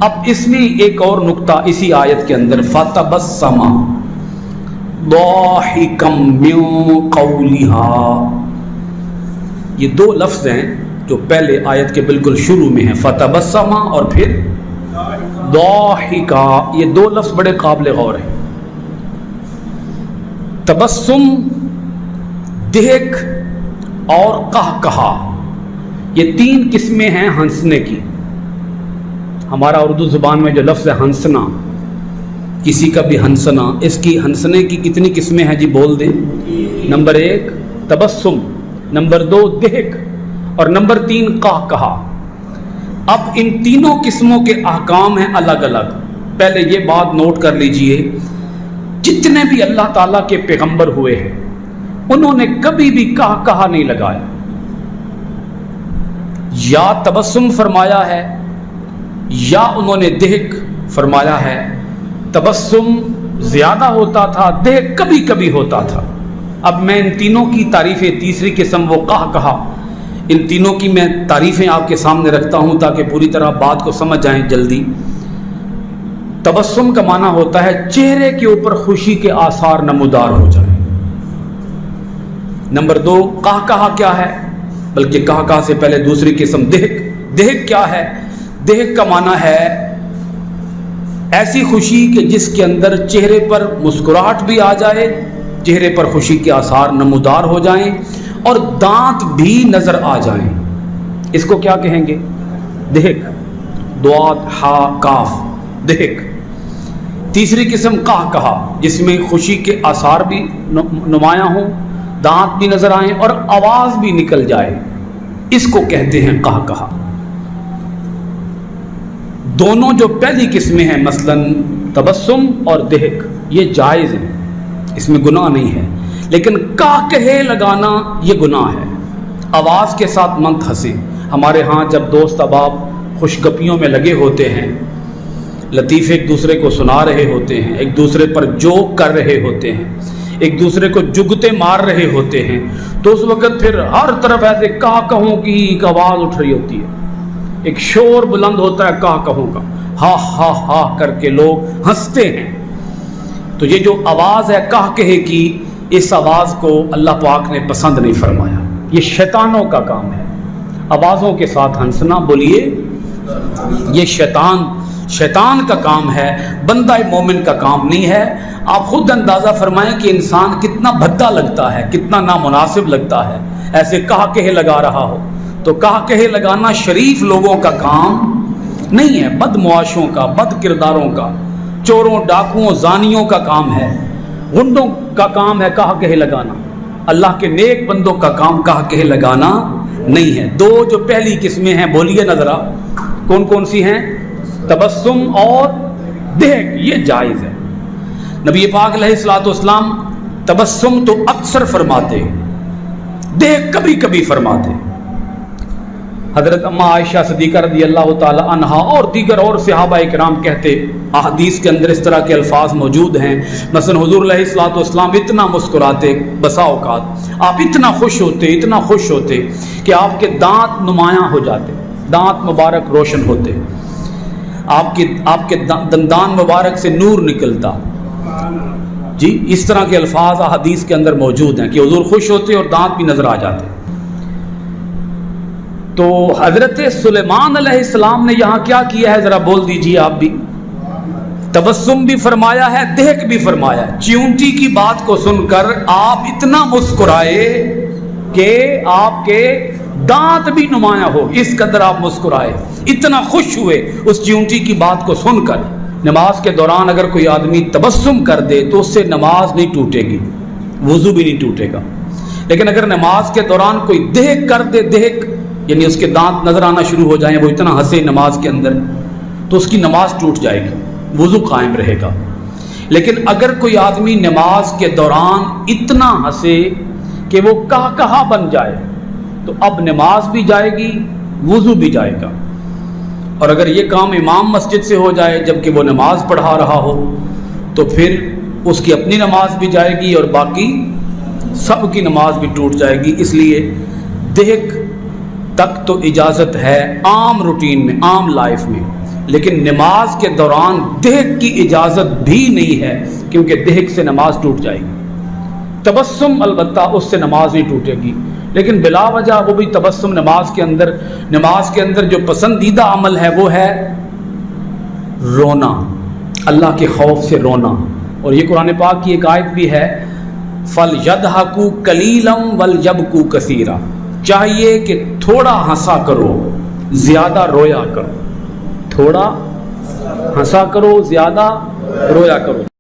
اب اس میں ایک اور نقطہ اسی آیت کے اندر فتبسم ضاحکا من قولہا، یہ دو لفظ ہیں جو پہلے آیت کے بالکل شروع میں ہیں، فتبسم اور پھر ضاحکا، یہ دو لفظ بڑے قابل غور ہیں۔ تبسم دہک اور قہقہا، یہ تین قسمیں ہیں ہنسنے کی۔ ہمارا اردو زبان میں جو لفظ ہے ہنسنا، کسی کا بھی ہنسنا، اس کی ہنسنے کی کتنی قسمیں ہیں جی بول دیں؟ نمبر 1 تبسم، نمبر 2 دہک، اور نمبر 3 قہقہا۔ اب ان تینوں قسموں کے احکام ہیں الگ الگ۔ پہلے یہ بات نوٹ کر لیجئے، جتنے بھی اللہ تعالیٰ کے پیغمبر ہوئے ہیں انہوں نے کبھی بھی قہقہا نہیں لگایا، یا تبسم فرمایا ہے یا انہوں نے دہک فرمایا ہے۔ تبسم زیادہ ہوتا تھا، دہک کبھی کبھی ہوتا تھا۔ اب میں ان تینوں کی تعریفیں، تیسری قسم وہ قہقہا، ان تینوں کی میں تعریفیں آپ کے سامنے رکھتا ہوں تاکہ پوری طرح بات کو سمجھ جائیں جلدی۔ تبسم کا معنی ہوتا ہے چہرے کے اوپر خوشی کے آثار نمودار ہو جائیں۔ نمبر 2 قہقہا کیا ہے، بلکہ قہقہا سے پہلے دوسری قسم دہک۔ دہک کیا ہے؟ دہک کا معنی ہے ایسی خوشی کہ جس کے اندر چہرے پر مسکراہٹ بھی آ جائے، چہرے پر خوشی کے آثار نمودار ہو جائیں اور دانت بھی نظر آ جائیں، اس کو کیا کہیں گے؟ دہک، ضاد ہا کاف، دہک۔ تیسری قسم قہقہا، جس میں خوشی کے آثار بھی نمایاں ہوں، دانت بھی نظر آئیں اور آواز بھی نکل جائے، اس کو کہتے ہیں قہقہا۔ دونوں جو پہلی قسمیں ہیں مثلا تبسم اور دہک، یہ جائز ہیں، اس میں گناہ نہیں ہے، لیکن قہقہے لگانا یہ گناہ ہے۔ آواز کے ساتھ مت ہنسیں۔ ہمارے ہاں جب دوست احباب خوش گپیوں میں لگے ہوتے ہیں، لطیفے ایک دوسرے کو سنا رہے ہوتے ہیں، ایک دوسرے پر جوک کر رہے ہوتے ہیں، ایک دوسرے کو جگتے مار رہے ہوتے ہیں، تو اس وقت پھر ہر طرف ایسے قہقہوں کی ایک آواز اٹھ رہی ہوتی ہے، ایک شور بلند ہوتا ہے قہقہوں کا، ہا ہا ہا کر کے لوگ ہنستے ہیں۔ تو یہ جو آواز ہے قہقہے کی، اس آواز کو اللہ پاک نے پسند نہیں فرمایا، یہ شیطانوں کا کام ہے۔ آوازوں کے ساتھ ہنسنا، بولیے، یہ شیطان کا کام ہے، بندہ مومن کا کام نہیں ہے۔ آپ خود اندازہ فرمائیں کہ انسان کتنا بھدا لگتا ہے، کتنا نامناسب لگتا ہے ایسے قہقہے لگا رہا ہو۔ تو قہقہے لگانا شریف لوگوں کا کام نہیں ہے، بد معاشوں کا، بد کرداروں کا، چوروں، ڈاکوؤں، زانیوں کا کام ہے، غنڈوں کا کام ہے قہقہے لگانا۔ اللہ کے نیک بندوں کا کام قہقہے لگانا نہیں ہے۔ دو جو پہلی قسمیں ہیں بولیے نہ ذرا، کون کون سی ہیں؟ تبسم اور دہک، یہ جائز ہے۔ نبی پاک علیہ الصلوۃ والسلام تبسم تو اکثر فرماتے، دہک کبھی کبھی فرماتے۔ حضرت اما عائشہ صدیقہ رضی اللہ تعالی عنہا اور دیگر اور صحابہ کرام کہتے، احادیث کے اندر اس طرح کے الفاظ موجود ہیں، مثلا حضور علیہ الصلوۃ والسلام اتنا مسکراتے، بسا اوقات آپ اتنا خوش ہوتے کہ آپ کے دانت نمایاں ہو جاتے، دانت مبارک روشن ہوتے، آپ کے دندان مبارک سے نور نکلتا۔ جی اس طرح کے الفاظ احادیث کے اندر موجود ہیں کہ حضور خوش ہوتے اور دانت بھی نظر آ جاتے۔ تو حضرت سلیمان علیہ السلام نے یہاں کیا کیا ہے ذرا بول دیجئے آپ بھی؟ تبسم بھی فرمایا ہے، دہک بھی فرمایا ہے۔ چیونٹی کی بات کو سن کر آپ اتنا مسکرائے کہ آپ کے دانت بھی نمایاں ہو، اس قدر آپ مسکرائے، اتنا خوش ہوئے اس چیونٹی کی بات کو سن کر۔ نماز کے دوران اگر کوئی آدمی تبسم کر دے تو اس سے نماز نہیں ٹوٹے گی، وضو بھی نہیں ٹوٹے گا، لیکن اگر نماز کے دوران کوئی دہک کر دے، دہک یعنی اس کے دانت نظر آنا شروع ہو جائیں، وہ اتنا ہنسے نماز کے اندر، تو اس کی نماز ٹوٹ جائے گی، وضو قائم رہے گا۔ لیکن اگر کوئی آدمی نماز کے دوران اتنا ہنسے کہ وہ قہقہا بن جائے تو اب نماز بھی جائے گی، وضو بھی جائے گا۔ اور اگر یہ کام امام مسجد سے ہو جائے جبکہ وہ نماز پڑھا رہا ہو تو پھر اس کی اپنی نماز بھی جائے گی اور باقی سب کی نماز بھی ٹوٹ جائے گی۔ اس لیے دہک تک تو اجازت ہے عام روٹین میں، عام لائف میں، لیکن نماز کے دوران دہک کی اجازت بھی نہیں ہے، کیونکہ دہک سے نماز ٹوٹ جائے گی۔ تبسم البتہ اس سے نماز نہیں ٹوٹے گی، لیکن بلا وجہ وہ بھی تبسم نماز کے اندر جو پسندیدہ عمل ہے وہ ہے رونا، اللہ کے خوف سے رونا۔ اور یہ قرآن پاک کی ایک آیت بھی ہے، فَلْيَضْحَكُوا قَلِيلًا وَلْيَبْكُوا كَثِيرًا، چاہیے کہ تھوڑا ہنسا کرو زیادہ رویا کرو، تھوڑا ہنسا کرو زیادہ رویا کرو۔